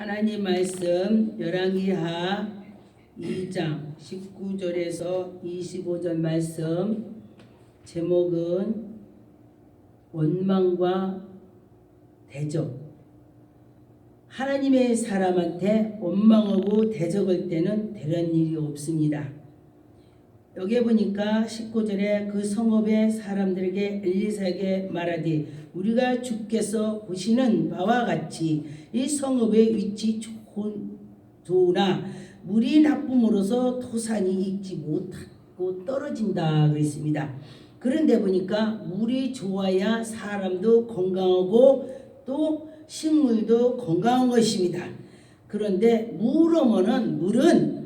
하나님 말씀 열왕기하 2장 19절에서 25절 말씀, 제목은 원망과 대적. 하나님의 사람한테 원망하고 대적할 때는 되는 일이 없습니다. 여기에 보니까 19절에 그 성읍의 사람들에게 엘리사에게 말하되 우리가 주께서 보시는 바와 같이 이 성읍의 위치 좋으나 물이 나쁨으로써 토산이 익지 못하고 떨어진다 그랬습니다. 그런데 보니까 물이 좋아야 사람도 건강하고 또 식물도 건강한 것입니다. 그런데 물은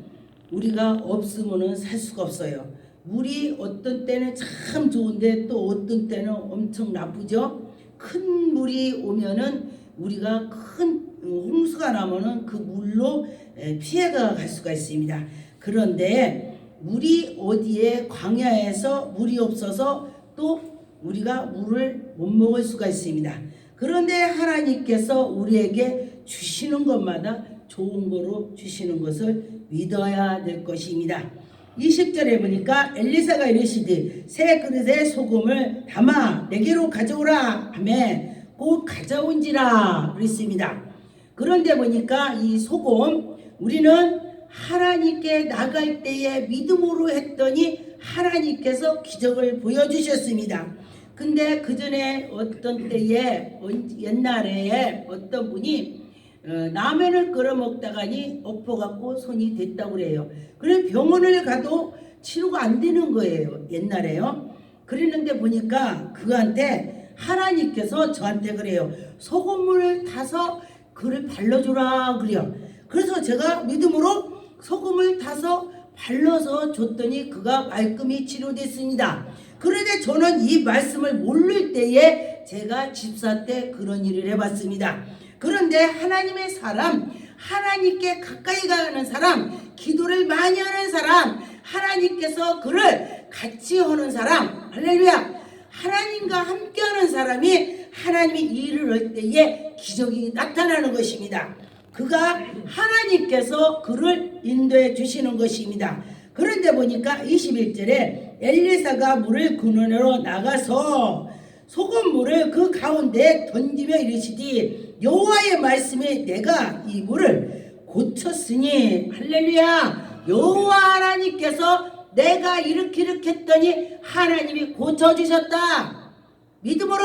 우리가 없으면 살 수가 없어요. 물이 어떤 때는 참 좋은데 또 어떤 때는 엄청 나쁘죠. 큰 물이 오면은 우리가 큰 홍수가 나면은 그 물로 피해가 갈 수가 있습니다. 그런데 물이 어디에 광야에서 물이 없어서 또 우리가 물을 못 먹을 수가 있습니다. 그런데 하나님께서 우리에게 주시는 것마다 좋은 거로 주시는 것을 믿어야 될 것입니다. 20절에 보니까 엘리사가 이르시되 새 그릇에 소금을 담아 내게로 가져오라 하며 곧 가져온지라 그랬습니다. 그런데 보니까 이 소금, 우리는 하나님께 나갈 때에 믿음으로 했더니 하나님께서 기적을 보여주셨습니다. 근데 그 전에 어떤 때에 옛날에 어떤 분이 라면을 끓여 먹다가니 엎어갖고 손이 됐다고 그래요. 그래 병원을 가도 치료가 안 되는 거예요. 옛날에요. 그랬는데 보니까 그한테 하나님께서 저한테 그래요. 소금을 타서 그를 발라주라 그래요. 그래서 제가 믿음으로 소금을 타서 발라서 줬더니 그가 말끔히 치료됐습니다. 그런데 저는 이 말씀을 모를 때에 제가 집사 때 그런 일을 해봤습니다. 그런데 하나님의 사람, 하나님께 가까이 가는 사람, 기도를 많이 하는 사람, 하나님께서 그를 같이 하는 사람, 할렐루야, 하나님과 함께 하는 사람이 하나님이 일을 할 때에 기적이 나타나는 것입니다. 그가 하나님께서 그를 인도해 주시는 것입니다. 그런데 보니까 21절에 엘리사가 물을 근원으로 나가서 소금물을 그 가운데 던지며 이르시되 여호와의 말씀에 내가 이 물을 고쳤으니, 할렐루야, 여호와 하나님께서 내가 이렇게 했더니 하나님이 고쳐주셨다. 믿음으로,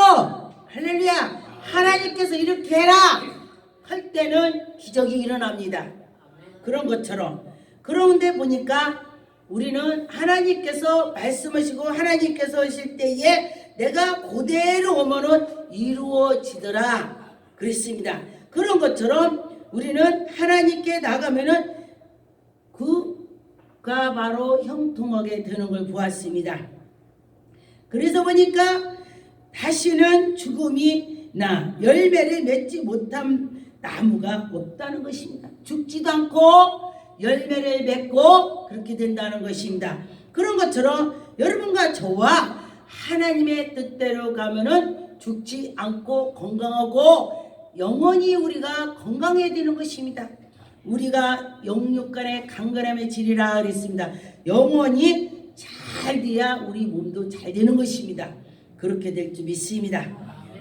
할렐루야, 하나님께서 이렇게 해라 할 때는 기적이 일어납니다. 그런 것처럼. 그런데 보니까 우리는 하나님께서 말씀하시고 하나님께서 하실 때에 내가 그대로 오면은 이루어지더라 그랬습니다. 그런 것처럼 우리는 하나님께 나가면은 그가 바로 형통하게 되는 걸 보았습니다. 그래서 보니까 다시는 죽음이 나 열매를 맺지 못한 나무가 없다는 것입니다. 죽지도 않고 열매를 맺고 그렇게 된다는 것입니다. 그런 것처럼 여러분과 저와 하나님의 뜻대로 가면은 죽지 않고 건강하고 영원히 우리가 건강해야 되는 것입니다. 우리가 영육간에 강건함에 지리라 그랬습니다. 영원히 잘 돼야 우리 몸도 잘 되는 것입니다. 그렇게 될 줄 믿습니다.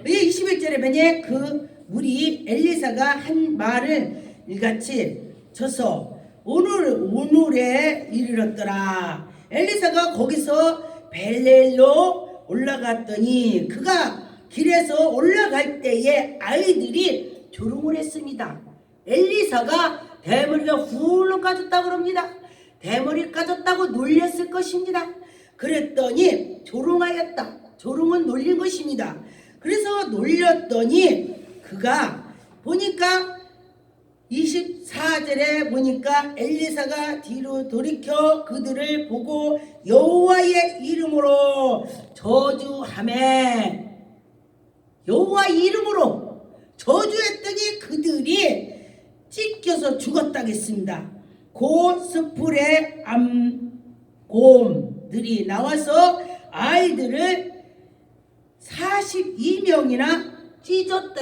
21절에 만약 그 우리 엘리사가 한 말을 이같이 쳐서 오늘에 이르렀더라. 엘리사가 거기서 벨레로 올라갔더니 그가 길에서 올라갈 때에 아이들이 조롱을 했습니다. 엘리사가 대머리가 훌렁 까졌다고 그럽니다. 대머리 까졌다고 놀렸을 것입니다. 그랬더니 조롱하였다. 조롱은 놀린 것입니다. 그래서 놀렸더니 그가 보니까 24절에 보니까 엘리사가 뒤로 돌이켜 그들을 보고 여호와의 이름으로 저주하매, 여호와 이름으로 저주했더니 그들이 찢겨서 죽었다겠습니다. 그 스풀의 암곰들이 나와서 아이들을 42명이나 찢어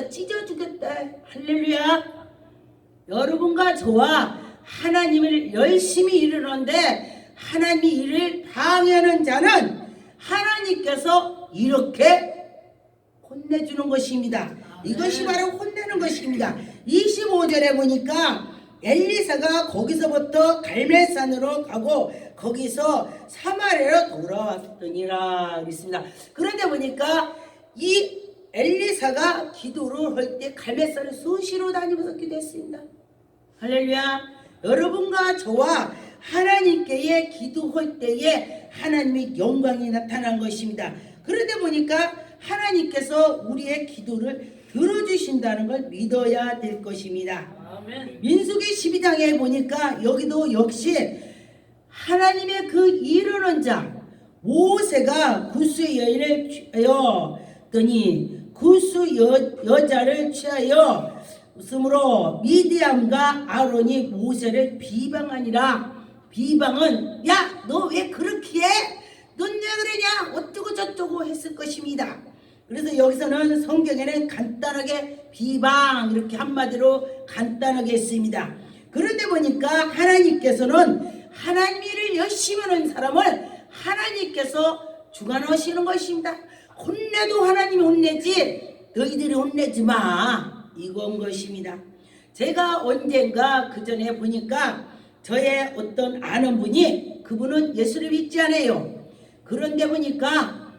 죽였다. 할렐루야. 여러분과 저와 하나님을 열심히 이루는데 하나님의 일을 방해하는 자는 하나님께서 이렇게 혼내주는 것입니다. 이것이 바로 혼내는 것입니다. 25절에 보니까 엘리사가 거기서부터 갈멜산으로 가고 거기서 사마리아로 돌아왔더니라 그랬습니다. 그런데 보니까 이 엘리사가 기도를 할 때 갈멜산을 수시로 다니면서 기도했습니다. 할렐루야. 여러분과 저와 하나님께 기도할 때에 하나님의 영광이 나타난 것입니다. 그런데 보니까 하나님께서 우리의 기도를 들어주신다는 걸 믿어야 될 것입니다. 아멘. 민수기 12장에 보니까 여기도 역시 하나님의 그 이르는 자 모세가 구스의 여인을 취하였더니 구스 여자를 취하여 으므로 미디암과 아론이 모세를 비방하니라. 비방은 야 너 왜 그렇게 해? 넌 왜 그러냐? 어쩌고 저쩌고 했을 것입니다. 그래서 여기서는 성경에는 간단하게 비방 이렇게 한마디로 간단하게 했습니다. 그런데 보니까 하나님께서는 하나님 일을 열심히 하는 사람을 하나님께서 주관하시는 것입니다. 혼내도 하나님이 혼내지 너희들이 혼내지 마 이건 것입니다. 제가 언젠가 그 전에 보니까 저의 어떤 아는 분이 그분은 예수를 믿지 않아요. 그런데 보니까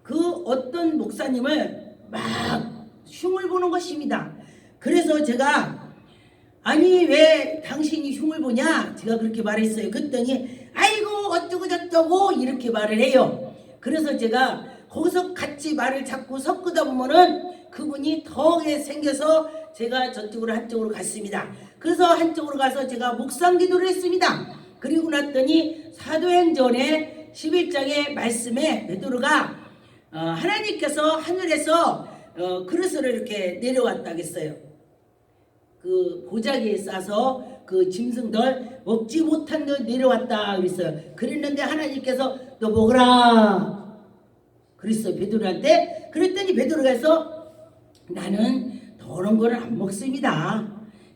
그 어떤 목사님을 막 흉을 보는 것입니다. 그래서 제가 아니 왜 당신이 흉을 보냐 제가 그렇게 말했어요. 그랬더니 아이고 어쩌고 저쩌고 이렇게 말을 해요. 그래서 제가 거기서 같이 말을 자꾸 섞다 보면은 그분이 더 생겨서 제가 저쪽으로 한쪽으로 갔습니다. 그래서 한쪽으로 가서 제가 묵상 기도를 했습니다. 그리고 났더니 사도행전의 11장의 말씀에 베드로가 하나님께서 하늘에서 그릇을 이렇게 내려왔다 했어요. 그 보자기에 싸서 그 짐승들 먹지 못한 걸 내려왔다 그랬어요. 그랬는데 하나님께서 너 먹으라 그랬어요 베드로한테. 그랬더니 베드로가 해서 나는 더러운 거는 안 먹습니다.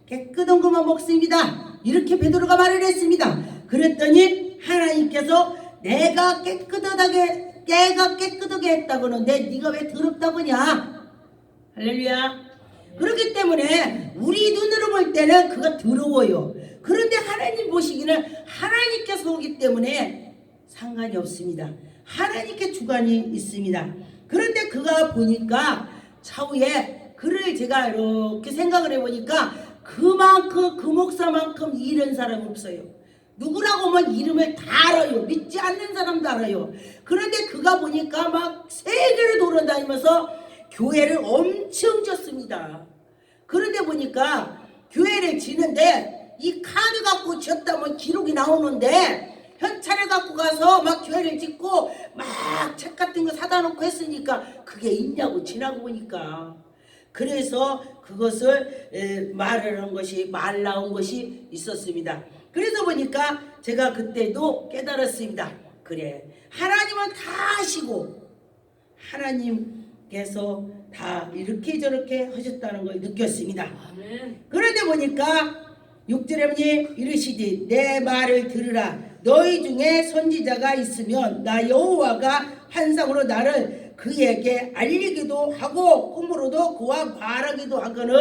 깨끗한 것만 먹습니다. 이렇게 베드로가 말을 했습니다. 그랬더니 하나님께서 내가 깨끗하게 했다고 하는데 네가 왜 더럽다고 하냐. 할렐루야. 그렇기 때문에 우리 눈으로 볼 때는 그가 더러워요. 그런데 하나님 보시기는 하나님께서 오기 때문에 상관이 없습니다. 하나님께 주관이 있습니다. 그런데 그가 보니까 차후에 그를 제가 이렇게 생각을 해보니까 그만큼 그 목사만큼 이런 사람은 없어요. 누구라고 하면 이름을 다 알아요. 믿지 않는 사람도 알아요. 그런데 그가 보니까 막 세계를 돌아다니면서 교회를 엄청 졌습니다. 그런데 보니까 교회를 지는데 이 카드 갖고 지었다면 기록이 나오는데 현찰을 갖고 가서 막 교회를 짓고 막 책 같은 거 사다 놓고 했으니까 그게 있냐고 지나고 보니까. 그래서 그것을 말을 한 것이 말 나온 것이 있었습니다. 그래서 보니까 제가 그때도 깨달았습니다. 그래 하나님은 다 아시고 하나님께서 다 이렇게 저렇게 하셨다는 걸 느꼈습니다. 아멘. 그런데 보니까 6절에 보니 이르시되 내 말을 들으라. 너희 중에 선지자가 있으면 나 여호와가 환상으로 나를 그에게 알리기도 하고 꿈으로도 그와 말하기도 하거늘.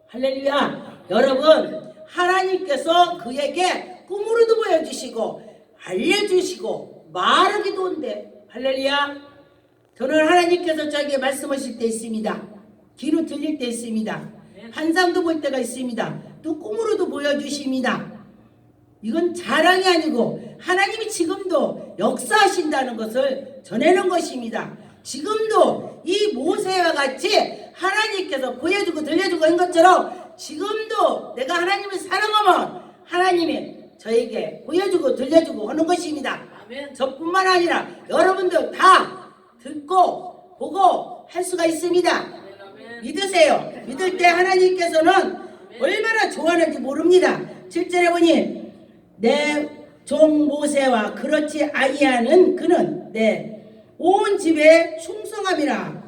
할렐루야. 여러분 하나님께서 그에게 꿈으로도 보여주시고 알려주시고 말하기도 한대. 할렐루야. 저는 하나님께서 저에게 말씀하실 때 있습니다. 귀로 들릴 때 있습니다. 환상도 볼 때가 있습니다. 또 꿈으로도 보여주십니다. 이건 자랑이 아니고 하나님이 지금도 역사하신다는 것을 전하는 것입니다. 지금도 이 모세와 같이 하나님께서 보여주고 들려주고 한 것처럼 지금도 내가 하나님을 사랑하면 하나님이 저에게 보여주고 들려주고 하는 것입니다. 아멘. 저뿐만 아니라 여러분들 다 듣고 보고 할 수가 있습니다. 아멘. 믿으세요. 믿을 때 하나님께서는 얼마나 좋아하는지 모릅니다. 7절에 보니 내 종 모세와 그렇지 아니하는 그는 내 온 집에 충성함이라.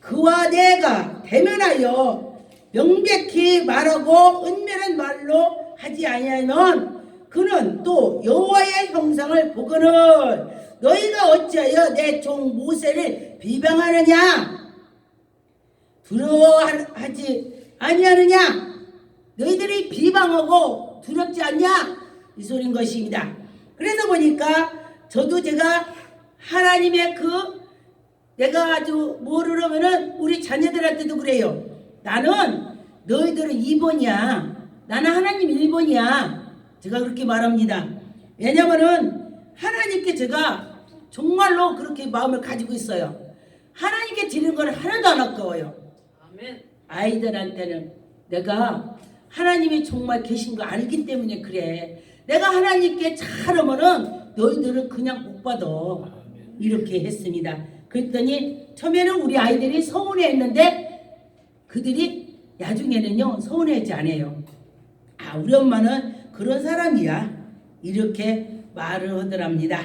그와 내가 대면하여 명백히 말하고 은밀한 말로 하지 아니하면 그는 또 여호와의 형상을 보거늘 너희가 어찌하여 내 종 모세를 비방하느냐 두려워하지 아니하느냐 너희들이 비방하고 두렵지 않냐 이 소리인 것입니다. 그래서 보니까 저도 제가 하나님의 내가 아주 뭐를 하면은 우리 자녀들한테도 그래요. 나는 너희들은 2번이야. 나는 하나님 1번이야. 제가 그렇게 말합니다. 왜냐면은 하나님께 제가 정말로 그렇게 마음을 가지고 있어요. 하나님께 드리는 건 하나도 안 아까워요. 아멘. 아이들한테는 내가 하나님이 정말 계신 거 알기 때문에 그래. 내가 하나님께 잘하면은 너희들은 그냥 못 받아. 이렇게 했습니다. 그랬더니 처음에는 우리 아이들이 서운해했는데 그들이 나중에는요 서운해하지 않아요. 아 우리 엄마는 그런 사람이야 이렇게 말을 하더랍니다.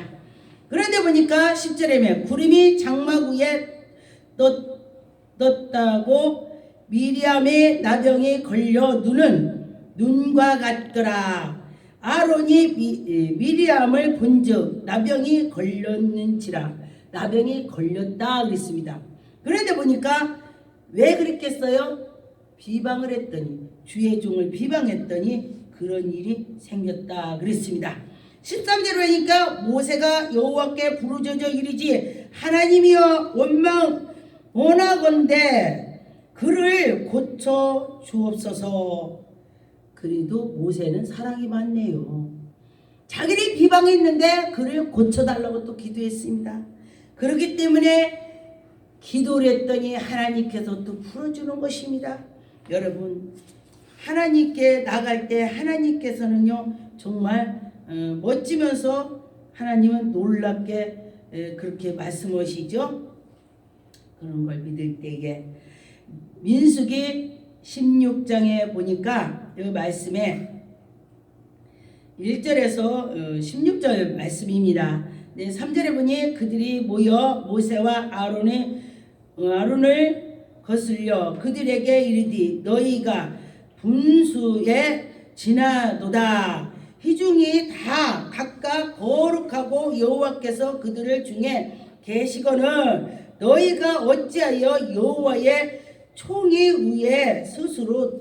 그런데 보니까 10절에 구름이 장막 위에 떴다고 미리암의 나병이 걸려 눈과 같더라. 아론이 미리암을 본즉 나병이 걸렸는지라. 나병이 걸렸다 그랬습니다. 그런데 보니까 왜 그랬겠어요? 비방을 했더니 주의 종을 비방했더니 그런 일이 생겼다 그랬습니다. 13절에 보니까 모세가 여호와께 부르짖어 이르지 하나님이여 원하건대 그를 고쳐 주옵소서. 그래도 모세는 사랑이 많네요. 자기를 비방했는데 그를 고쳐달라고 또 기도했습니다. 그렇기 때문에 기도를 했더니 하나님께서 또 풀어주는 것입니다. 여러분 하나님께 나갈 때 하나님께서는요 정말 멋지면서 하나님은 놀랍게 그렇게 말씀하시죠. 그런 걸 믿을 때에 민수기 16장에 보니까 이 말씀에 1절에서 16절 말씀입니다. 네, 3절에 보니 그들이 모여 모세와 아론을 거슬려 그들에게 이르되 너희가 분수에 지나도다. 희중이 다 각각 거룩하고 여호와께서 그들을 중에 계시거늘 너희가 어찌하여 여호와의 총이 위에 스스로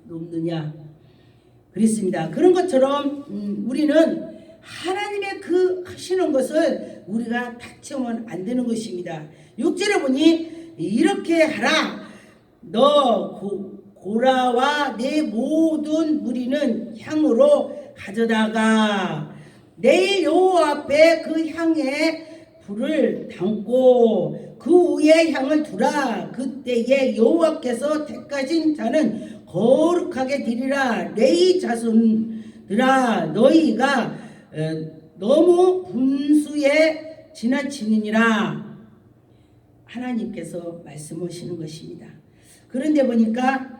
높느냐 그랬습니다. 그런 것처럼 우리는 하나님의 그 하시는 것을 우리가 닥치면 안 되는 것입니다. 6절에 보니 이렇게 하라. 너 고라와 내 모든 무리는 향으로 가져다가 내일 여호와 앞에 그 향에 불을 담고 그 위에 향을 두라. 그때에 여호와께서 택하신 자는 거룩하게 되리라. 레위 자손들아 너희가 너무 분수에 지나치느니라. 하나님께서 말씀하시는 것입니다. 그런데 보니까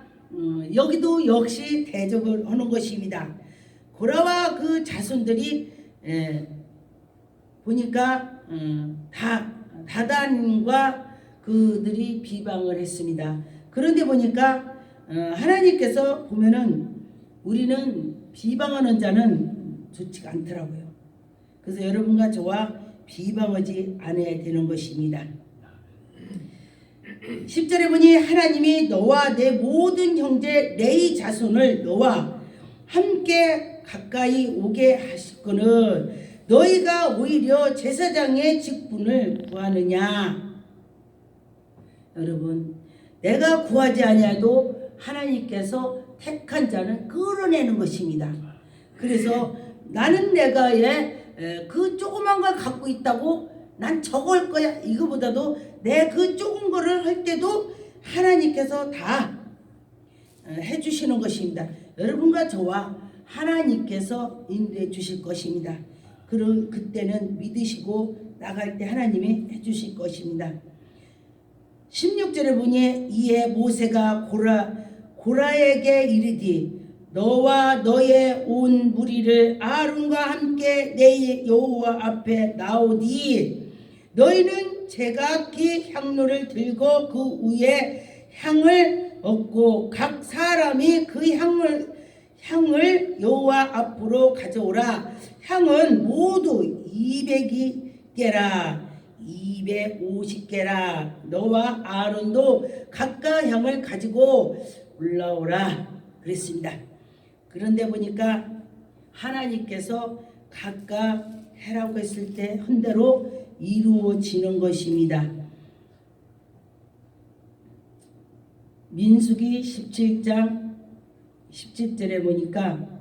여기도 역시 대적을 하는 것입니다. 고라와 그 자손들이 보니까 다단과 그들이 비방을 했습니다. 그런데 보니까 하나님께서 보면은 우리는 비방하는 자는 좋지가 않더라고요. 그래서 여러분과 저와 비방하지 않아야 되는 것입니다. 10절에 보니 하나님이 너와 내 모든 형제 레위 자손을 너와 함께 가까이 오게 하시거늘 너희가 오히려 제사장의 직분을 구하느냐. 여러분 내가 구하지 아니하도 하나님께서 택한 자는 끌어내는 것입니다. 그래서 나는 내가의 그 조그만 걸 갖고 있다고 난 저걸 거야 이거보다도 내 그 조금 거를 할 때도 하나님께서 다 해주시는 것입니다. 여러분과 저와 하나님께서 인도해 주실 것입니다. 그때는 믿으시고 나갈 때 하나님이 해주실 것입니다. 16절에 보니 이에 모세가 고라에게 이르디 너와 너의 온 무리를 아론과 함께 내 여호와 앞에 나오디 너희는 제각기 향로를 들고 그 위에 향을 얻고 각 사람이 그 향을 여호와 앞으로 가져오라. 향은 모두 200개라 250개라. 너와 아론도 각각 향을 가지고 올라오라 그랬습니다. 그런데 보니까 하나님께서 각각 해라고 했을 때 헌대로 이루어지는 것입니다. 민수기 17장 17절에 보니까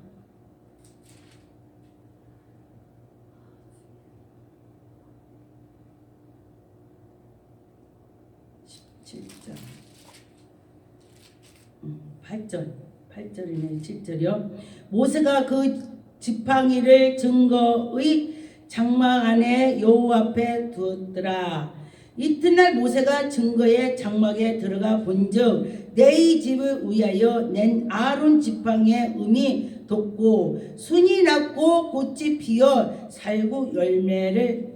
(8절이네) 7절이요. 모세가 그 지팡이를 증거의 장막 안에 여호와 앞에 두었더라. 이튿날 모세가 증거의 장막에 들어가 본즉 내 집을 위하여 낸 아론 지팡이의 음이 돋고 순이 났고 꽃이 피어 살구 열매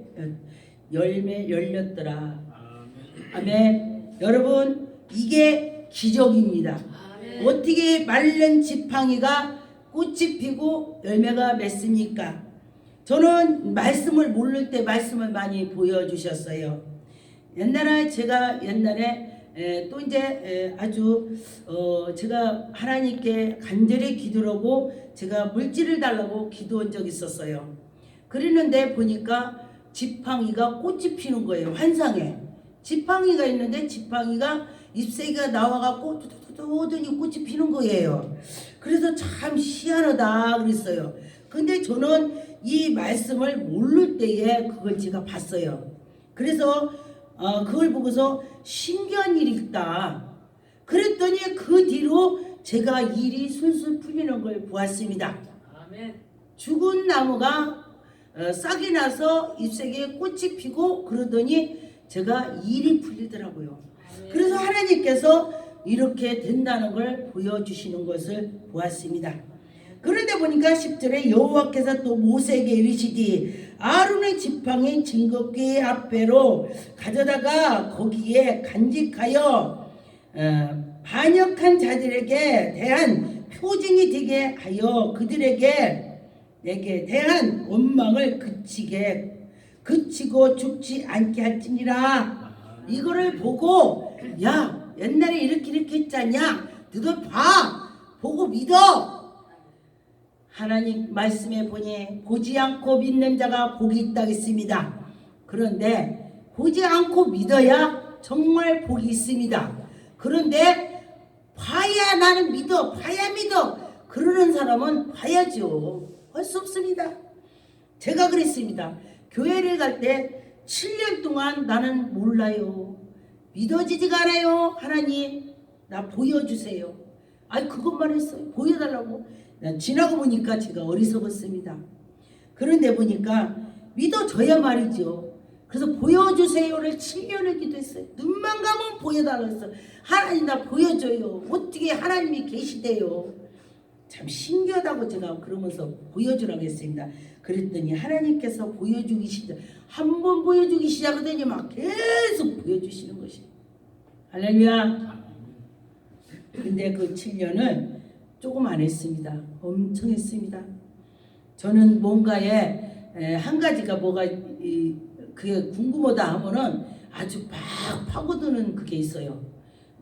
열렸더라. 아멘. 여러분, 이게 기적입니다. 아멘. 어떻게 마른 지팡이가 꽃이 피고 열매가 맺습니까? 저는 말씀을 모를 때 말씀을 많이 보여주셨어요. 제가 옛날에 또 이제 아주 제가 하나님께 간절히 기도하고 제가 물질을 달라고 기도한 적이 있었어요. 그랬는데 보니까 지팡이가 꽃이 피는 거예요. 환상에 지팡이가 있는데 지팡이가 잎새가 나와갖고 두두두두더니 꽃이 피는 거예요. 그래서 참 희한하다 그랬어요. 근데 저는 이 말씀을 모를 때에 그걸 제가 봤어요. 그래서 그걸 보고서 신기한 일이 있다. 그랬더니 그 뒤로 제가 일이 술술 풀리는 걸 보았습니다. 아멘. 죽은 나무가 싹이 나서 잎새에 꽃이 피고 그러더니 제가 일이 풀리더라고요. 아멘. 그래서 하나님께서 이렇게 된다는 걸 보여주시는 것을 보았습니다. 그런데 보니까 10절에 여호와께서 또 모세에게 이르시되 아론의 지팡이 증거궤 앞에로 가져다가 거기에 간직하여 반역한 자들에게 대한 표징이 되게 하여 그들에게 내게 대한 원망을 그치고 죽지 않게 할지니라. 이거를 보고 야 옛날에 이렇게 했잖냐, 너도 봐 보고 믿어. 하나님 말씀에 보니 보지 않고 믿는 자가 복이 있다 했습니다. 그런데 보지 않고 믿어야 정말 복이 있습니다. 그런데 봐야 나는 믿어, 봐야 믿어 그러는 사람은 봐야죠. 할 수 없습니다. 제가 그랬습니다. 교회를 갈 때 7년 동안 나는 몰라요. 믿어지지가 않아요. 하나님 나 보여주세요. 아니 그것만 했어요. 보여달라고. 지나고 보니까 제가 어리석었습니다. 그런데 보니까 믿어줘야 말이죠. 그래서 보여주세요를 7년을 기도했어요. 눈만 감으면 보여달라고 했어요. 하나님 나 보여줘요. 어떻게 하나님이 계시대요. 참 신기하다고 제가 그러면서 보여주라고 했습니다. 그랬더니 하나님께서 보여주기 시작, 한 번 보여주기 시작하더니 막 계속 보여주시는 것이. 할렐루야. 근데 그 7년을 조금 안 했습니다. 엄청 했습니다. 저는 뭔가에 한 가지가 뭐가 그게 궁금하다 하면은 아주 막 파고드는 그게 있어요.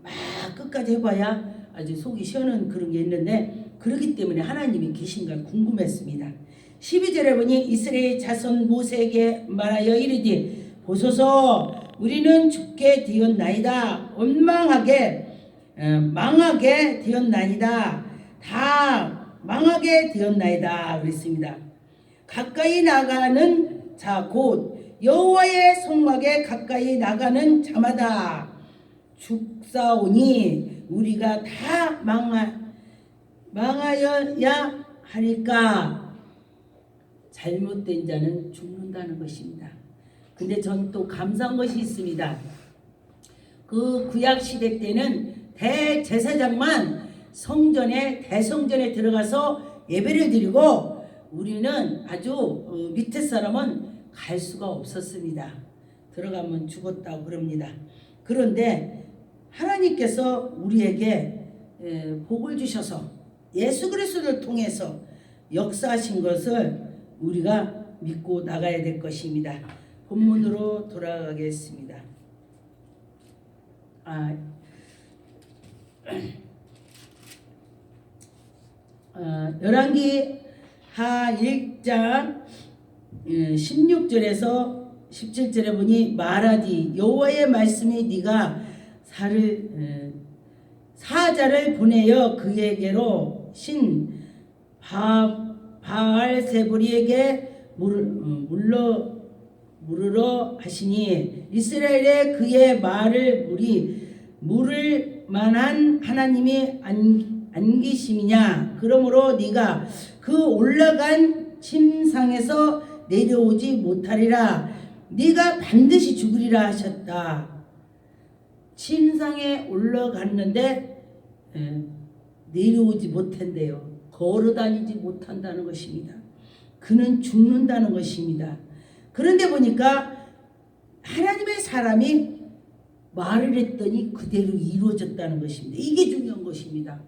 막 끝까지 해봐야 아주 속이 시원한 그런 게 있는데, 그렇기 때문에 하나님이 계신가 궁금했습니다. 12절에 보니 이스라엘 자손 모세에게 말하여 이르되 보소서 우리는 죽게 되었나이다. 망하게 되었나이다. 다 망하게 되었나이다 그랬습니다. 가까이 나가는 자 곧 여호와의 성막에 가까이 나가는 자마다 죽사오니 우리가 다 망하여야 하니까. 잘못된 자는 죽는다는 것입니다. 근데 전 또 감사한 것이 있습니다. 그 구약 시대 때는 대제사장만 대성전에 들어가서 예배를 드리고 우리는 아주 밑에 사람은 갈 수가 없었습니다. 들어가면 죽었다고 그럽니다. 그런데 하나님께서 우리에게 복을 주셔서 예수 그리스도를 통해서 역사하신 것을 우리가 믿고 나가야 될 것입니다. 본문으로 돌아가겠습니다. 열왕기 하 1장 16절에서 17절에 보니 말하디 여호와의 말씀이 네가 사자를 보내어 그에게로 신 바알세불이에게 물으러 하시니 이스라엘에 그의 말을 물을 만한 하나님이 안 계심이냐. 그러므로 네가 그 올라간 침상에서 내려오지 못하리라. 네가 반드시 죽으리라 하셨다. 침상에 올라갔는데 내려오지 못한대요. 걸어다니지 못한다는 것입니다. 그는 죽는다는 것입니다. 그런데 보니까 하나님의 사람이 말을 했더니 그대로 이루어졌다는 것입니다. 이게 중요한 것입니다.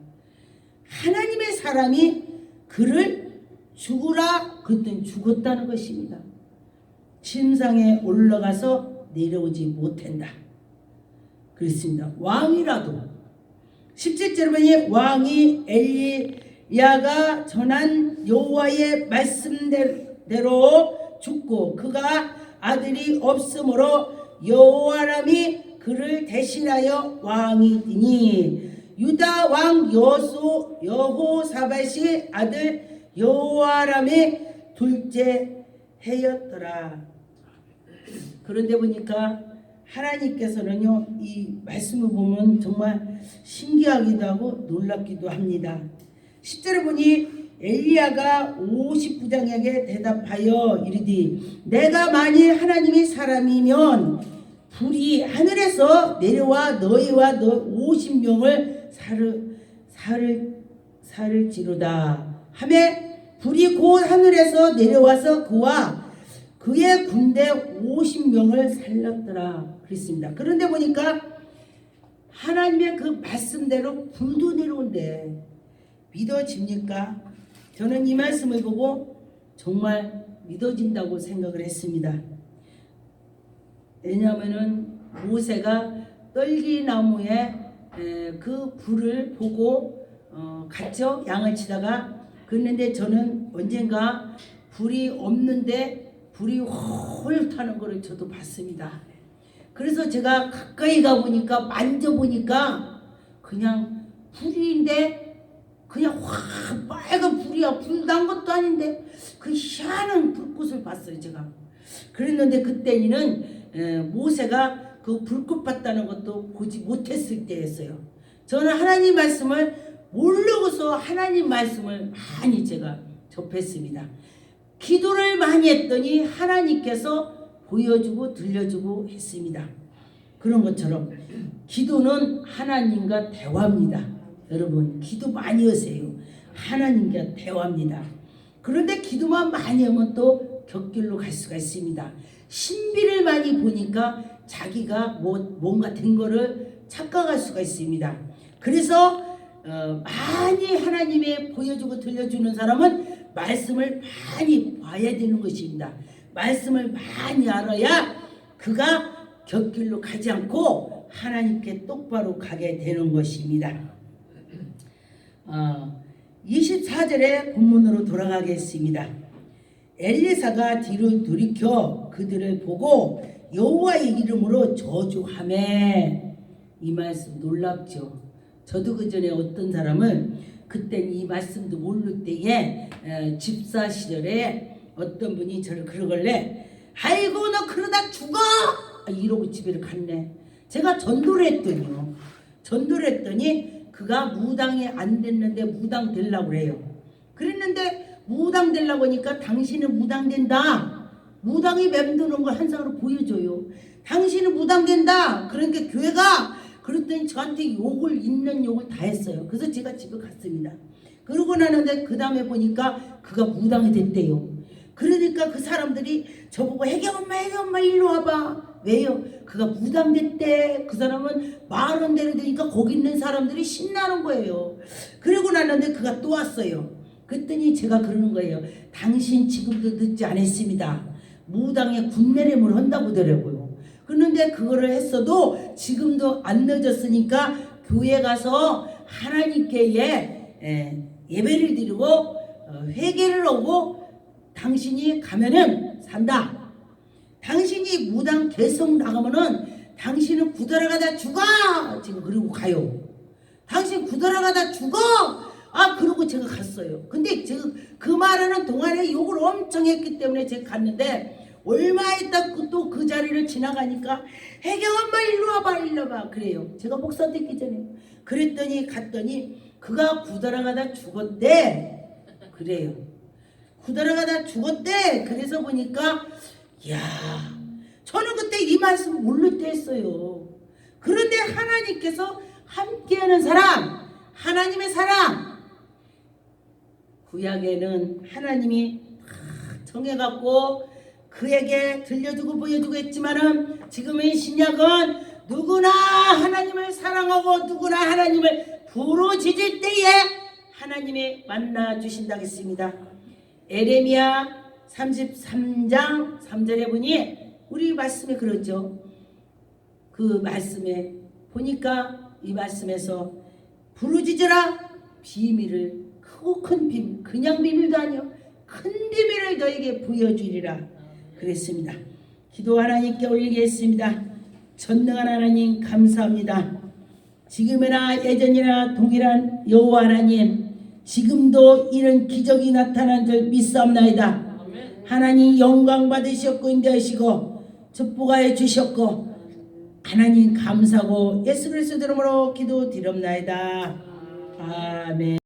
하나님의 사람이 그를 죽으라 그랬더니 죽었다는 것입니다. 침상에 올라가서 내려오지 못한다. 그렇습니다. 왕이라도 17절에 보니 왕이 엘리야가 전한 여호와의 말씀대로 죽고 그가 아들이 없으므로 여호와람이 그를 대신하여 왕이 되니 유다 왕 여호사밧이 아들 여호와람의 둘째 해였더라. 그런데 보니까 하나님께서는요 이 말씀을 보면 정말 신기하기도 하고 놀랍기도 합니다. 10절에 보니 엘리야가 50부장에게 대답하여 이르되 내가 만일 하나님의 사람이면 불이 하늘에서 내려와 너희와 너 50명을 살을지로다 하매 불이 곧 하늘에서 내려와서 그와 그의 군대 50명을 살렸더라 그랬습니다. 그런데 보니까 하나님의 그 말씀대로 불도 내려온대. 믿어집니까? 저는 이 말씀을 보고 정말 믿어진다고 생각을 했습니다. 왜냐하면은 모세가 떨기나무에 그 불을 보고 갔죠. 양을 치다가. 그랬는데 저는 언젠가 불이 없는데 불이 홀 타는 것을 저도 봤습니다. 그래서 제가 가까이 가보니까 만져보니까 그냥 불인데 그냥 확 빨간 불이야. 불 난 것도 아닌데 그 희한한 불꽃을 봤어요 제가. 그랬는데 그때는 모세가 그 불꽃 봤다는 것도 보지 못했을 때였어요. 저는 하나님 말씀을 모르고서 하나님 말씀을 많이 제가 접했습니다. 기도를 많이 했더니 하나님께서 보여주고 들려주고 했습니다. 그런 것처럼 기도는 하나님과 대화입니다. 여러분 기도 많이 하세요. 하나님과 대화입니다. 그런데 기도만 많이 하면 또 곁길로 갈 수가 있습니다. 신비를 많이 보니까 자기가 뭔가 된 거를 착각할 수가 있습니다. 그래서 많이 하나님의 보여주고 들려주는 사람은 말씀을 많이 봐야 되는 것입니다. 말씀을 많이 알아야 그가 곁길로 가지 않고 하나님께 똑바로 가게 되는 것입니다. 24절의 본문으로 돌아가겠습니다. 엘리사가 뒤를 돌이켜 그들을 보고 여호와의 이름으로 저주하매. 이 말씀 놀랍죠. 저도 그 전에 어떤 사람을 그땐 이 말씀도 모를 때에 집사 시절에 어떤 분이 저를 그러길래 아이고 너 그러다 죽어 이러고 집에를 갔네. 제가 전도를 했더니요. 전도를 했더니 그가 무당이 안 됐는데 무당 되려고 그래요. 그랬는데 무당 되려고 하니까 당신은 무당 된다. 무당이 맴도는 걸 한상으로 보여줘요. 당신은 무당 된다. 그러니까 교회가 그랬더니 저한테 욕을 있는 욕을 다 했어요. 그래서 제가 집에 갔습니다. 그러고 나는데 그 다음에 보니까 그가 무당이 됐대요. 그러니까 그 사람들이 저보고 혜경 엄마 일로 와봐. 왜요? 그가 무당됐대. 그 사람은 말은 대로 되니까 거기 있는 사람들이 신나는 거예요. 그러고 났는데 그가 또 왔어요. 그랬더니 제가 그러는 거예요. 당신 지금도 늦지 않았습니다. 무당에 군내림을 한다고 하더라고요. 그런데 그거를 했어도 지금도 안 늦었으니까 교회 가서 하나님께 예배를 드리고 회개를 하고 당신이 가면은 산다. 당신이 무당 계속 나가면은 당신은 구더라가다 죽어. 지금 그러고 가요. 당신 구더라가다 죽어. 아 그러고 제가 갔어요. 근데 제가 그 말하는 동안에 욕을 엄청 했기 때문에 제가 갔는데 얼마 있다 또 그 자리를 지나가니까 혜경 엄마 일로 와봐 일로 와봐 그래요. 제가 목사 됐기 전에 그랬더니 갔더니 그가 구더라가다 죽었대. 그래요. 구더라가다 죽었대. 그래서 보니까 야 저는 그때 이 말씀 모를 때 했어요. 그런데 하나님께서 함께하는 사람 하나님의 사람 구약에는 하나님이 정해갖고 그에게 들려주고 보여주고 했지만은 지금의 신약은 누구나 하나님을 사랑하고 누구나 하나님을 부르짖을 때에 하나님이 만나 주신다고 했습니다. 에레미야 33장 3절에 보니 우리 말씀에 그러죠. 그 말씀에 보니까 이 말씀에서 부르짖으라 비밀을 크고 큰 비밀 그냥 비밀도 아니요 큰 비밀을 너에게 보여주리라 그랬습니다. 기도 하나님께 올리겠습니다. 전능한 하나님 감사합니다. 지금이나 예전이나 동일한 여호와 하나님 지금도 이런 기적이 나타난 줄 믿사옵나이다. 하나님 영광 받으셨고 인도하시고 축복하여 주셨고 하나님 감사하고 예수 그리스도 이름으로 기도드립나이다. 아멘.